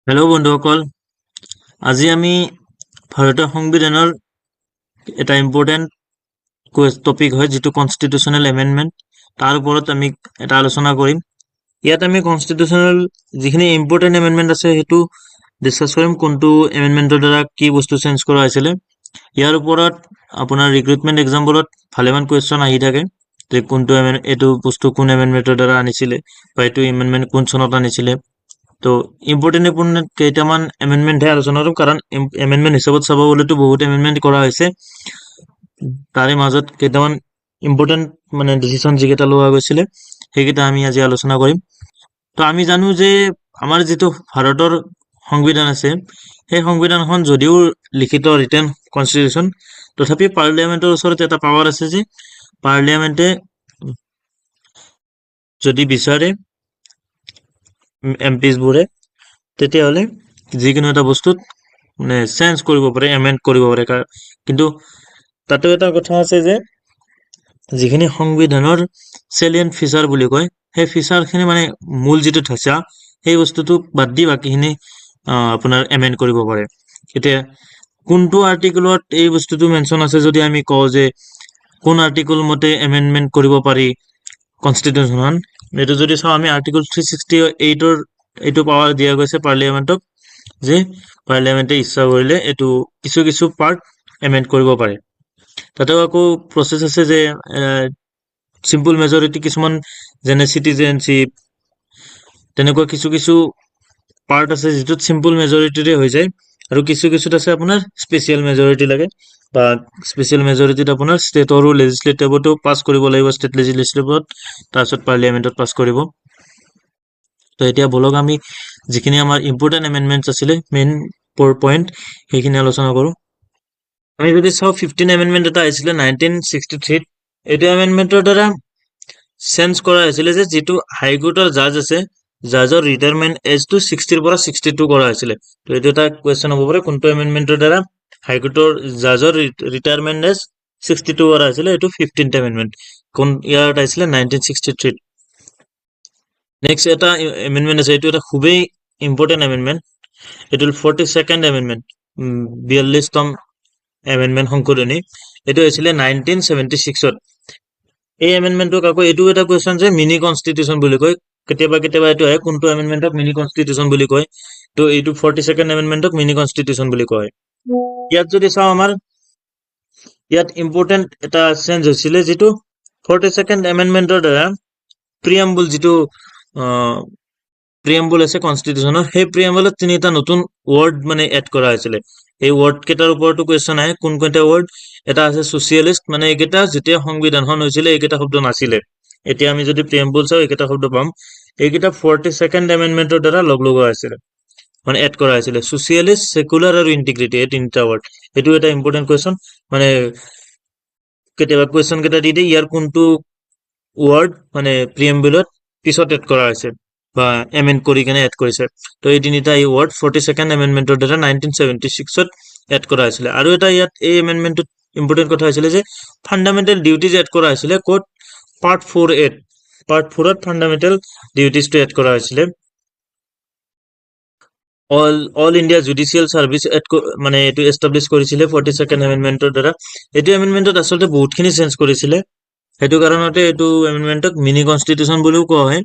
Hello' বন্ধুসকল, আজি আমি ভাৰতীয় সংবিধানৰ এটা ইম্পৰ্টেণ্ট টপিক হয় যিটো কনষ্টিটিউচনেল এমেণ্ডমেণ্ট। তাৰ ওপৰত আমি এটা আলোচনা কৰিম। ইয়াত আমি কনষ্টিটিউচনেল যিখিনি ইম্পৰ্টেণ্ট এমেণ্ডমেণ্ট আছে সেইটো ডিছকাছ কৰিম। কোনটো এমেণ্ডমেণ্টৰ দ্বাৰা কি বস্তু চেঞ্জ কৰা হৈছিলে। ইয়াৰ ওপৰত আপোনাৰ ৰিক্ৰুটমেণ্ট এক্সাম্পলত ভালেমান কুৱেশ্যন আহি থাকে যে কোনটো এইটো বস্তু কোন এমেণ্ডমেণ্টৰ দ্বাৰা আনিছিলে বা এইটো এমেণ্ডমেণ্ট কোন চনত আনিছিলে। তো ইম্পৰ্টেণ্ট কেইটামান এমেণ্ডমেণ্টহে আলোচনা কৰিম, কাৰণ এমেণ্ডমেণ্ট হিচাপত চাব গ'লেতো বহুত এমেণ্ডমেণ্ট কৰা হৈছে। তাৰে মাজত কেইটামান ইম্পৰ্টেণ্ট ডিচিশ্যন যিকেইটা লোৱা গৈছিলে সেইকেইটা আমি আজি আলোচনা কৰিম। তো আমি জানো যে আমাৰ যিটো ভাৰতৰ সংবিধান আছে সেই সংবিধানখন যদিও লিখিত ৰিটেন কনষ্টিটিউচন, তথাপি পাৰ্লিয়ামেণ্টৰ ওচৰত এটা পাৱাৰ আছে যে পাৰ্লিয়ামেণ্টে যদি বিচাৰে এমপিছবোৰে তেতিয়াহ'লে যিকোনো এটা বস্তুত চেঞ্জ কৰিব পাৰে, এমেণ্ড কৰিব পাৰে। কিন্তু তাতো এটা কথা আছে যে যিখিনি সংবিধানৰ চেলিয়েণ্ট ফিচাৰ বুলি কয় সেই ফিচাৰখিনি মূল যিটো ঢাঁচা সেই বস্তুটো বাদ দি বাকীখিনি আপোনাৰ এমেণ্ড কৰিব পাৰে। এতিয়া কোনটো আৰ্টিকলত এই বস্তুটো মেনশ্যন আছে যদি আমি কওঁ যে কোন আৰ্টিকল মতে এমেণ্ডমেণ্ট কৰিব পাৰি কনষ্টিটিউশ্যনখন, এইটো যদি চাওঁ আমি আৰ্টিকল 368ৰ এইটো পাৱাৰ দিয়া গৈছে পাৰ্লিয়ামেণ্টক যে পাৰ্লিয়ামেণ্টে ইচ্ছা কৰিলে এইটো কিছু পাৰ্ট এমেণ্ড কৰিব পাৰে। তাতেও আকৌ প্ৰচেছ আছে যে চিম্পল মেজৰিটি, কিছুমান যেনে চিটিজেনশ্বিপ, তেনেকুৱা কিছু পাৰ্ট আছে যিটোত চিম্পল মেজৰিটিৰে হৈ যায়, আৰু কিছুত আছে আপোনাৰ স্পেচিয়েল মেজৰিটি লাগে, বা স্পেচিয়েল মেজৰিটিত আপোনাৰ ষ্টেটৰো লেজিছলেটিভতো পাছ কৰিব লাগিব, ষ্টেট লেজিছলেটিভত, তাৰপিছত পাৰ্লিয়ামেণ্টত পাছ কৰিব। তো এতিয়া বলক আমি যিখিনি আমাৰ ইম্পৰ্টেণ্ট এমেণ্ডমেণ্টছ আছিলে মেইন পইণ্ট সেইখিনি আলোচনা কৰোঁ। আমি যদি চাওঁ 15 এমেণ্ডমেণ্ট এটা আহিছিলে 1963। এইটো এমেণ্ডমেণ্টৰ দ্বাৰা চেঞ্জ কৰা হৈছিলে যে যিটো হাইকোৰ্টৰ জাজ আছে, জাজৰ ৰিটায়াৰমেণ্ট এজটো 60ৰ পৰা 62 কৰা হৈছিলে। তো এইটো এটা কুৱেশ্যন হ'ব পাৰে, কোনটো এমেণ্ডমেণ্টৰ দ্বাৰা হাইকোৰ্টৰ জাজৰ ৰিটায়াৰমেণ্ট এজ 62 কৰা হৈছিলে। এইটো 15th এমেণ্ডমেণ্ট কোন ইয়াৰত আহিছিলে 1963। নেক্সট এটা এমেণ্ডমেণ্ট আছে, এইটো এটা খুবেই ইম্পৰ্টেণ্ট এমেণ্ডমেণ্ট, এইটো 42nd এমেণ্ডমেণ্ট, 42তম এমেণ্ডমেণ্ট সংশোধনী। এইটো হৈছিলে 1976ত। এই এমেণ্ডমেণ্টক আকৌ এইটো এটা কুৱেশ্যন যে মিনি কনষ্টিটিউচন বুলি কয়। কেতিয়াবা এইটো আহে কোনটো এমেণ্ডমেণ্টক মিনি কনষ্টিটিউচন বুলি কয়। তো এইটো 42nd এমেণ্ডমেণ্টক মিনি কনষ্টিটিউচন বুলি কয়। ইয়াত যদি চাওঁ আমাৰ ইয়াত ইম্পৰ্টেণ্ট এটা চেঞ্জ হৈছিলে, যিটো 42nd এমেণ্ডমেণ্টৰ দ্বাৰা প্ৰিএম্বল যিটো প্ৰিএম্বল আছে কনষ্টিটিউচনৰ, সেই প্ৰিএম্বলত 3টা নতুন ৱৰ্ড এড কৰা হৈছিলে। এই ৱৰ্ড কেইটাৰ ওপৰতো কুৱেশ্যন আহে, কোন কেইটা ৱৰ্ড। এটা আছে ছচিয়েলিষ্ট, এইকেইটা যেতিয়া সংবিধানখন হৈছিলে এইকেইটা শব্দ নাছিলে। এতিয়া আমি যদি প্ৰিএম্বল চাওঁ এইকেইটা শব্দ পাম। এইকেইটা 42nd এমেণ্ডমেণ্টৰ দ্বাৰা লগোৱা হৈছিলে, এড কৰা হৈছিলে। ছচিয়েলিষ্ট, ছেকুলাৰ আৰু ইণ্টিগ্ৰিটি, এই 3টা ৱৰ্ড। এইটো এটা ইম্পৰ্টেণ্ট কুৱেশ্যন, কেতিয়াবা কুৱেশ্যন কেইটা দি দিয়ে ইয়াৰ কোনটো ৱৰ্ড প্ৰিএম্বলত পিছত এড কৰা হৈছে বা এমেণ্ড কৰি কেনে এড কৰিছে। তো এই 3টা ৱৰ্ড 42nd এমেণ্ডমেণ্টৰ দ্বাৰা 1976ত এড কৰা হৈছিলে। আৰু এটা ইয়াত এই এমেণ্ডমেণ্টটোত ইম্পৰ্টেণ্ট কথা হৈছিলে যে ফাণ্ডামেণ্টেল ডিউটিজ এড কৰা হৈছিলে। ক'ত? পাৰ্ট 4ত ফাণ্ডামেণ্টেল ডিউটিজটো এড কৰা হৈছিলে। অল ইণ্ডিয়া জুডিচিয়েল চাৰ্ভিচ এইটো এষ্টাব্লিছ কৰিছিলে 42nd এমেণ্ডমেণ্টৰ দ্বাৰা। এইটো এমেণ্ডমেণ্টত আচলতে বহুতখিনি চেঞ্জ কৰিছিলে, সেইটো কাৰণতে এইটো এমেণ্ডমেণ্টক মিনি কনষ্টিটিউচন বুলিও কোৱা হয়।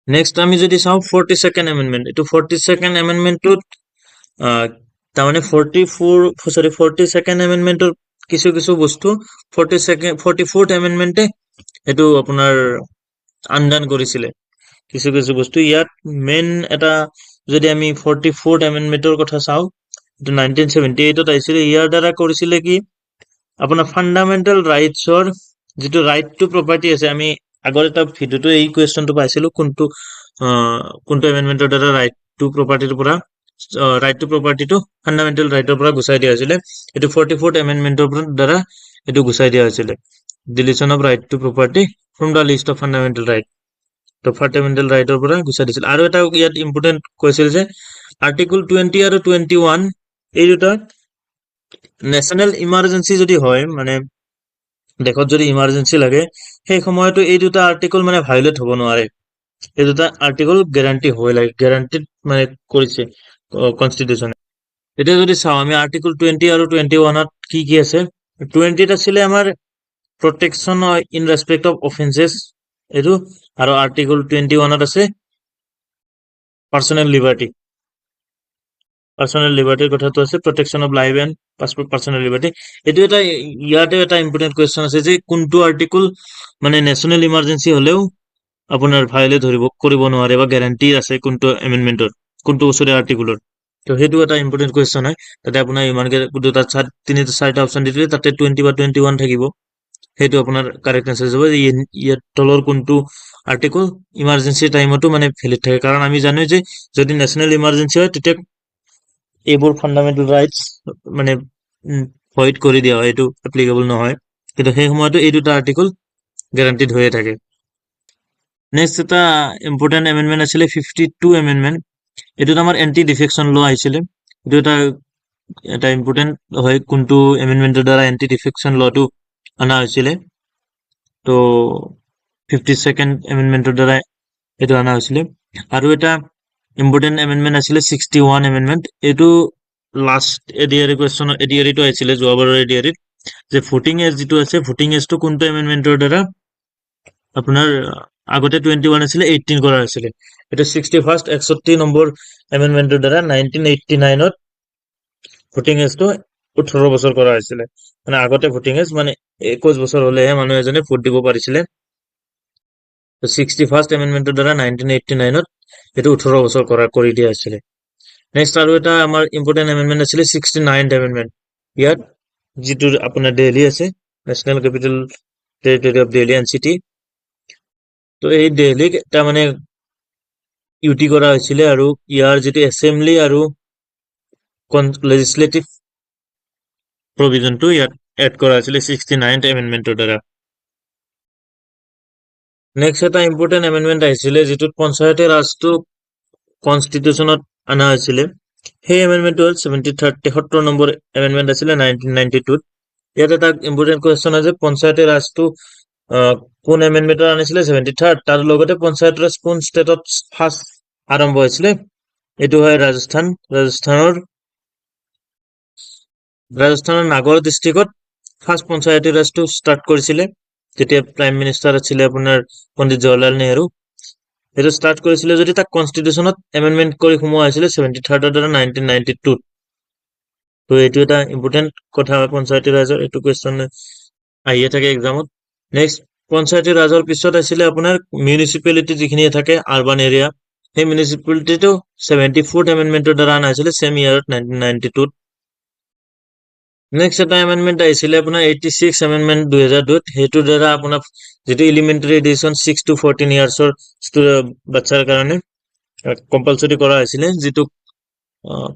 নেক্সট আমি যদি চাওঁ 42nd এমেণ্ডমেণ্ট, এইটো 42nd এমেণ্ডমেণ্টটোত তাৰমানে 42nd এমেণ্ডমেণ্টৰ কিছু বস্তু 44th এমেণ্ডমেণ্টে এইটো আপোনাৰ আনডান কৰিছিলে। কিছু বস্তু ইয়াত মেইন এটা যদি আমি 44th এমেণ্ডমেণ্টৰ কথা চাওঁ, এইটো 1978ত আহিছিলে। ইয়াৰ দ্বাৰা কৰিছিলে কি, আপোনাৰ ফাণ্ডামেণ্টেল ৰাইটছৰ যিটো ৰাইট টু প্ৰপাৰ্টি আছে, আমি আগৰ এটা ভিডিঅ'টো এই কুৱেশ্যনটো পাইছিলোঁ, কোনটো এমেণ্ডমেণ্টৰ দ্বাৰা ৰাইট টু প্ৰপাৰ্টিটো ফাণ্ডামেণ্টেল ৰাইটৰ পৰা গুচাই দিয়া হৈছিলে। এইটো 44th এমেণ্ডমেণ্টৰ দ্বাৰা এইটো গুচাই দিয়া হৈছিলে, deletion of right to property from the least of fundamental right. তো ফাণ্ডামেণ্টেল ৰাইটৰ পৰা গুচাই দিছিল। আৰু এটা ইয়াত ইম্পৰ্টেণ্ট কৈছিল যে আৰ্টিকল 20 আৰু 21, এই দুটা নেশ্যনেল ইমাৰ্জেঞ্চি যদি হয়, দেশত যদি ইমাৰ্জেঞ্চি লাগে, সেই সময়তো এই দুটা আৰ্টিকল ভায়োলেট হ'ব নোৱাৰে। এই দুটা আৰ্টিকল গেৰাণ্টি হৈ লাগে, গেৰাণ্টিড মানে কৰিছে কনষ্টিটিউচনে। এতিয়া যদি চাওঁ আমি আৰ্টিকল 20 আৰু 21ত কি কি আছে। 20ত আছিলে আমাৰ protection in respect of offences এইটো, আৰু আৰ্টিকল 21ত আছে পাৰ্চনেল লিবাৰ্টিৰ কথাটো আছে, protection of life and personal liberty. এইটো এটা ইয়াতে এটা ইম্পৰ্টেণ্ট কুৱেশ্যন আছে যে কোনটো আৰ্টিকল মানে নেশ্যনেল ইমাৰ্জেঞ্চি হলেও আপোনাৰ ভায়োলেট কৰিব নোৱাৰে বা গেৰাণ্টি আছে কোনটো এমেণ্ডমেণ্টৰ, কোনটো বছৰীয়া আৰ্টিকুলৰ। তো সেইটো এটা ইম্পৰ্টেণ্ট কুৱেশ্যন হয়। তাতে আপোনাৰ ইমানকে দুটা তিনিটা চাৰিটা অপশ্যন দি দিলে তাতে 20 বা 21 থাকিব, সেইটো আপোনাৰ কাৰেক্ট আনচাৰ যাব। ইয়াৰ তলৰ কোনটো আৰ্টিকল ইমাৰ্জেঞ্চি টাইমতো মানে ভেলিড থাকে, কাৰণ আমি জানো যে যদি নেশ্যনেল ইমাৰ্জেঞ্চি হয় তেতিয়া এইবোৰ ফাণ্ডামেণ্টেল ৰাইটছ মানে ভইড কৰি দিয়া হয়, এইটো এপ্লিকেবল নহয়। কিন্তু সেই সময়তো এই দুটা আৰ্টিকল গেৰাণ্টিড হৈয়ে থাকে। নেক্সট এটা ইম্পৰ্টেণ্ট এমেণ্ডমেণ্ট আছিলে 52 এমেণ্ডমেণ্ট। এইটোত আমাৰ এণ্টি ডিফেকশ্যন ল আহিছিলে। এইটো এটা ইম্পৰ্টেণ্ট হয়, কোনটো এমেণ্ডমেণ্টৰ দ্বাৰা এণ্টি ডিফেকশ্যন লটো অনা হৈছিলে। তো 52nd এমেণ্ডমেণ্টৰ দ্বাৰা এইটো অনা হৈছিলে। আৰু এটা ইম্পৰ্টেণ্ট এমেণ্ডমেণ্ট আছিলে 61 এমেণ্ডমেণ্ট। এইটো লাষ্ট এডিআৰি কুৱেশ্যনৰ এডিআৰিটো আহিছিলে যোৱাবাৰৰ এডিআৰিত, যে ভোটিং এজ যিটো আছে, ভোটিং এজটো কোনটো এমেণ্ডমেণ্টৰ দ্বাৰা আপোনাৰ আগতে 21 আছিলে 18 কৰা হৈছিলে। এইটো 61st 61 নম্বৰ এমেণ্ডমেণ্টৰ দ্বাৰা 1989ত ভোটিং এজটো 18 বছৰ কৰা হৈছিলে। মানে আগতে ভোটিং এজ মানে 21 বছৰ হলেহে মানুহ এজনে ভোট দিব পাৰিছিলে। 61st এমেণ্ডমেণ্টৰ দ্বাৰা 1989ত এইটো 18 বছৰ কৰি দিয়া হৈছিলে। নেক্সট আৰু এটা আমাৰ ইম্পৰ্টেণ্ট এমেণ্ডমেণ্ট আছিলে 69th এমেণ্ডমেণ্ট। ইয়াত যিটো আপোনাৰ দিল্লী আছে, national capital territory of Delhi NCT, তো এই দিল্লীক এটা মানে ইউটি কৰা হৈছিলে, আৰু ইয়াৰ যিটো এছেম্বলি আৰু লেজিসলেটিভ প্ৰভিজনটো ইয়াত এড কৰা হৈছিলে 69th এমেণ্ডমেণ্টৰ দ্বাৰা। নেক্সট এটা ইম্পৰ্টেণ্ট এমেণ্ডমেণ্ট আহিছিলে যিটোত পঞ্চায়তে ৰাজটো কনষ্টিটিউচনত অনা হৈছিলে। সেই এমেণ্ডমেণ্টটো হ'ল 73 নম্বৰ এমেণ্ডমেণ্ট আছিলে 1992ত। ইয়াত এটা ইম্পৰ্টেণ্ট কুৱেশ্যন আছে, পঞ্চায়তে ৰাজটো কোন এমেণ্ডমেণ্টত আনিছিলে 73, তাৰ লগতে পঞ্চায়ত ৰাজ কোন ষ্টেটত ফাৰ্ষ্ট আৰম্ভ হৈছিলে, এইটো হয় ৰাজস্থানৰ নাগৰ ডিষ্ট্ৰিক্টত ফাৰ্ষ্ট পঞ্চায়তী ৰাজটো ষ্টাৰ্ট কৰিছিলে, যেতিয়া প্ৰাইম মিনিষ্টাৰ আছিলে আপোনাৰ পণ্ডিত জৱাহৰলাল নেহৰু। সেইটো ষ্টাৰ্ট কৰিছিলে যদি তাক কনষ্টিটিউচনত এমেণ্ডমেণ্ট কৰি সোমোৱা হৈছিলে 73ৰ দ্বাৰা 1992ত। তো এইটো এটা ইম্পৰ্টেণ্ট কথা হয় পঞ্চায়তী ৰাজৰ, এইটো কুৱেশ্যন আহিয়ে থাকে এক্সামত। নেক্সট পঞ্চায়তী ৰাজৰ পিছত আছিলে আপোনাৰ মিউনিচিপেলিটি যিখিনি থাকে আৰবান এৰিয়া, সেই মিউনিচিপেলিটিটো 74th এমেণ্ডমেণ্টৰ দ্বাৰা অনা হৈছিলে ছেম ইয়াৰত 1992ত। নেক্সট এটা এমেণ্ডমেণ্ট আহিছিলে আপোনাৰ 86 এমেণ্ডমেণ্ট 2002ত। সেইটোৰ দ্বাৰা আপোনাৰ যিটো এলিমেণ্টাৰী এডুকেশ্যন 6 to 14 ইয়াৰ্ছৰ বাচ্চাৰ কাৰণে কম্পালচৰি কৰা হৈছিলে, যিটো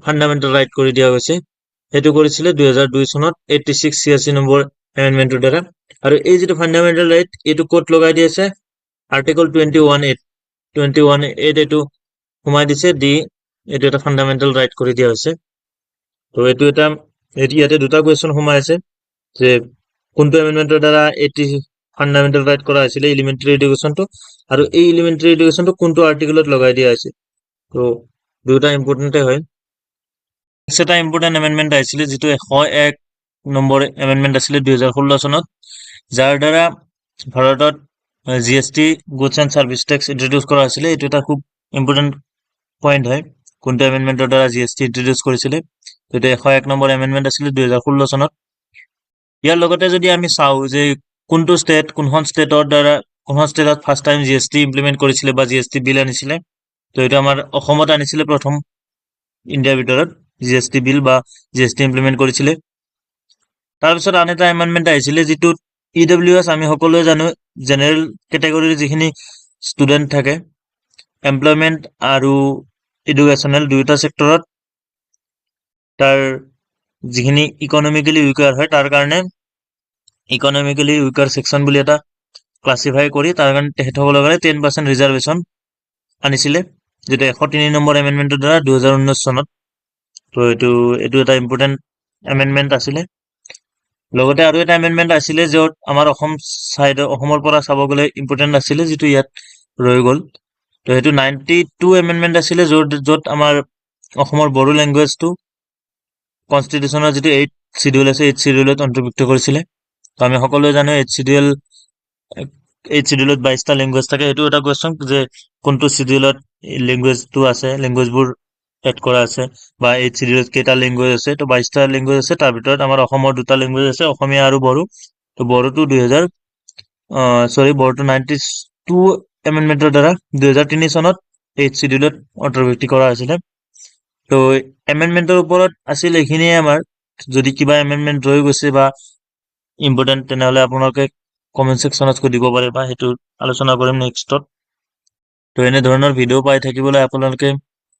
ফাণ্ডামেণ্টেল ৰাইট কৰি দিয়া গৈছে, সেইটো কৰিছিলে 2002 চনত 86 86 নম্বৰ এমেণ্ডমেণ্টৰ দ্বাৰা। আৰু এই যিটো ফাণ্ডামেণ্টেল ৰাইট এইটো ক'ত লগাই দি আছে, আৰ্টিকল 21A এইটো সোমাই দিছে দি এইটো এটা ফাণ্ডামেণ্টেল ৰাইট কৰি দিয়া হৈছে। তো এইটো এটা ইয়াতে দুটা কুৱেশ্যন সোমাই আছে যে কোনটো এমেণ্ডমেণ্টৰ দ্বাৰা ফাণ্ডামেণ্টেল ৰাইট কৰা হৈছিলে এলিমেণ্টাৰী এডুকেশ্যনটো, আৰু এই এলিমেণ্টাৰী এডুকেশ্যনটো কোনটো আৰ্টিকলত লগাই দিয়া হৈছে। তো দুটা ইম্পৰ্টেণ্টে হয়। নেক্সট এটা ইম্পৰ্টেণ্ট এমেণ্ডমেণ্ট আহিছিলে যিটো 101 নম্বৰ এমেণ্ডমেণ্ট আছিলে 2016 চনত, যাৰ দ্বাৰা ভাৰতত GST goods and services tax introduce কৰা হৈছিলে। এইটো এটা খুব ইম্পৰ্টেণ্ট পইণ্ট হয়, কোনটো এমেণ্ডমেণ্টৰ দ্বাৰা GST ইণ্ট্ৰডিউচ কৰিছিলে। এইটো 101 নম্বৰ এমেণ্ডমেণ্ট আছিলে 2016 চনত। ইয়াৰ লগতে যদি আমি চাওঁ যে কোনখন ষ্টেটত ফাৰ্ষ্ট টাইম GST ইমপ্লিমেণ্ট কৰিছিলে বা GST বিল আনিছিলে, তো এইটো আমাৰ অসমত আনিছিলে প্ৰথম ইণ্ডিয়াৰ ভিতৰত GST বিল বা GST ইমপ্লিমেণ্ট কৰিছিলে। তাৰপিছত আন এটা এমেণ্ডমেণ্ট আহিছিলে যিটোত EWS আমি সকলোৱে জানো, জেনেৰেল কেটেগৰীৰ যিখিনি ষ্টুডেণ্ট থাকে, এমপ্লয়মেণ্ট আৰু এডুকেশ্যনেল দুয়োটা ছেক্টৰত তাৰ যিখিনি ইকনমিকেলি উইকাৰ হয় তাৰ কাৰণে ইকনমিকেলি উইকাৰ ছেকশ্যন বুলি এটা ক্লাছিফাই কৰি তাৰ কাৰণে তেখেতসকলৰ কাৰণে 10% ৰিজাৰ্ভেশ্যন আনিছিলে, যেটা 103 নম্বৰ এমেণ্ডমেণ্টৰ দ্বাৰা 2019 চনত। তো এইটো এটা ইম্পৰ্টেণ্ট এমেণ্ডমেণ্ট আছিলে। লগতে আৰু এটা এমেণ্ডমেণ্ট আছিলে য'ত আমাৰ অসমৰ পৰা চাব গ'লে ইম্পৰ্টেণ্ট আছিলে, যিটো ইয়াত ৰৈ গ'ল। তো সেইটো 92 এমেণ্ডমেণ্ট আছিলে য'ত আমাৰ অসমৰ বড়ো লেংগুৱেজটো কনষ্টিটিউশ্যনৰ যিটো 8 চিডিউল আছে 8 চিডিউলত অন্তৰ্ভুক্ত কৰিছিলে। তো আমি সকলোৱে জানো 8 চিডিউলত 22টা লেংগুৱেজ থাকে। এইটো এটা কুৱেশ্যন যে কোনটো চিডিউলত লেংগুৱেজটো আছে, লেংগুৱেজবোৰ এড কৰা আছে, বা 8 চিডিউলত কেইটা লেংগুৱেজ আছে। তো 22টা লেংগুৱেজ আছে, তাৰ ভিতৰত আমাৰ অসমৰ 2টা লেংগুৱেজ আছে, অসমীয়া আৰু বড়ো। তো বড়োটো বড়োটো 92 এমেণ্ডমেণ্টৰ দ্বাৰা 2003 চনত 8 চিডিউলত অন্তৰ্ভুক্তি কৰা হৈছিলে। তো এমেণ্ডমেণ্টৰ ওপৰত আছিল এইখিনিয়ে আমাৰ। যদি কিবা এমেণ্ডমেণ্ট ৰৈ গৈছে বা ইম্পৰ্টেণ্ট, তেনেহ'লে আপোনালোকে কমেণ্ট ছেকশ্যনত সুধিব পাৰে বা সেইটো আলোচনা কৰিম নেক্সটত। তো এনেধৰণৰ ভিডিঅ' পাই থাকিবলৈ আপোনালোকে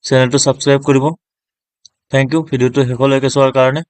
চেনেলটো ছাবস্ক্ৰাইব কৰিব। থেংক ইউ ভিডিঅ'টো শেষলৈকে চোৱাৰ কাৰণে।